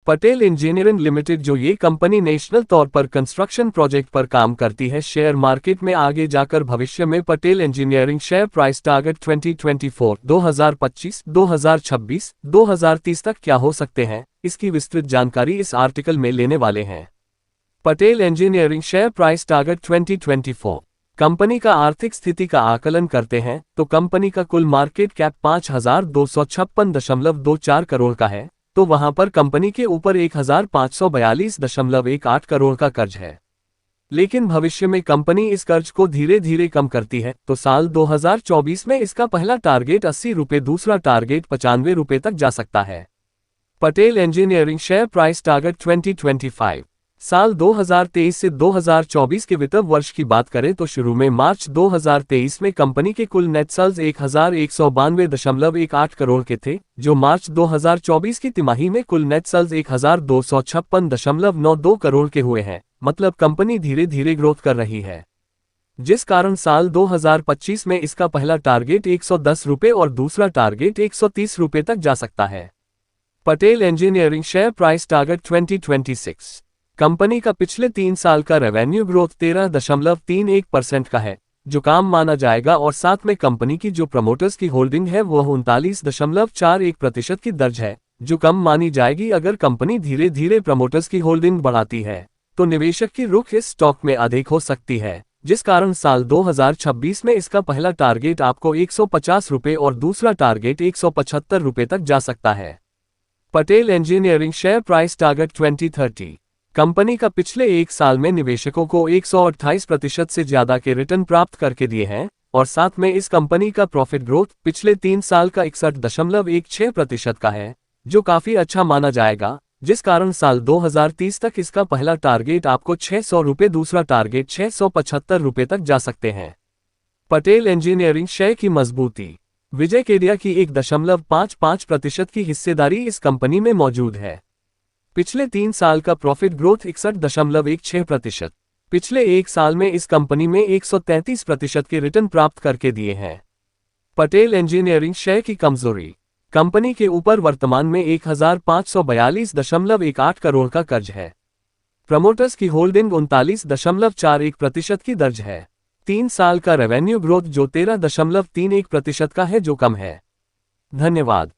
Patel engineering limited जो ये company national तौर पर कंस्ट्रक्शन प्रोजेक्ट पर काम करती है, शेयर मार्केट में आगे जाकर भविष्य में Patel engineering share price target 2024, 2025, 2026, 2030 तक क्या हो सकते हैं, इसकी विस्तृत जानकारी इस आर्टिकल में लेने वाले हैं। Patel engineering share price target 2024 company का आर्थिक स्थिति का आकलन करते हैं तो कंपनी का कुल मार्केट कैप 5256.24 करोड़ का है, तो वहां पर कंपनी के ऊपर 1542.18 करोड़ का कर्ज है। लेकिन भविष्य में कंपनी इस कर्ज को धीरे धीरे कम करती है, तो साल 2024 में इसका पहला टारगेट 80 रुपये, दूसरा टारगेट 95 रुपये तक जा सकता है। Patel engineering share price target 2025 साल 2023 से 2024 के वित्त वर्ष की बात करें तो शुरू में मार्च 2023 में कंपनी के कुल नेट सेल्स 1192.18 करोड़ के थे, जो मार्च 2024 की तिमाही में कुल नेट सेल्स 1256.92 करोड़ के हुए हैं। मतलब कंपनी धीरे धीरे ग्रोथ कर रही है, जिस कारण साल 2025 में इसका पहला टारगेट 110 रुपये और दूसरा टारगेट 130 रुपये तक जा सकता है। Patel engineering share price target 2026 company का पिछले 3 साल का रेवेन्यू ग्रोथ 13.31% का है, जो काम माना जाएगा, और साथ में कंपनी की जो प्रमोटर्स की होल्डिंग है वह 39.41% की दर्ज है, जो कम मानी जाएगी। अगर कंपनी धीरे धीरे प्रमोटर्स की होल्डिंग बढ़ाती है तो निवेशक की रुख इस स्टॉक में अधिक हो सकती है, जिस कारण साल 2026 में इसका पहला टारगेट आपको 150 रुपये और दूसरा टारगेट 175 रुपये तक जा सकता है। Patel engineering share price target 2030 company का पिछले 1 साल में निवेशकों को 128% से ज्यादा के रिटर्न प्राप्त करके दिए हैं, और साथ में इस कंपनी का प्रॉफिट ग्रोथ पिछले 3 साल का 61.16% का है, जो काफी अच्छा माना जाएगा, जिस कारण साल 2030 तक इसका पहला टारगेट आपको 600 रुपये, दूसरा टारगेट 675 रुपये तक जा सकते हैं। पटेल इंजीनियरिंग शेयर की मजबूती। विजय केडिया की 1.55% की हिस्सेदारी इस कंपनी में मौजूद है। पिछले 3 साल का प्रॉफिट ग्रोथ 61.16%। पिछले 1 साल में इस कंपनी में 133% के रिटर्न प्राप्त करके दिए हैं। पटेल इंजीनियरिंग शेयर की कमजोरी। कंपनी के ऊपर वर्तमान में 1542.18 करोड़ का कर्ज है। प्रमोटर्स की होल्डिंग 39.41% की दर्ज है। 3 साल का रेवेन्यू ग्रोथ जो 13.31% का है, जो कम है। धन्यवाद।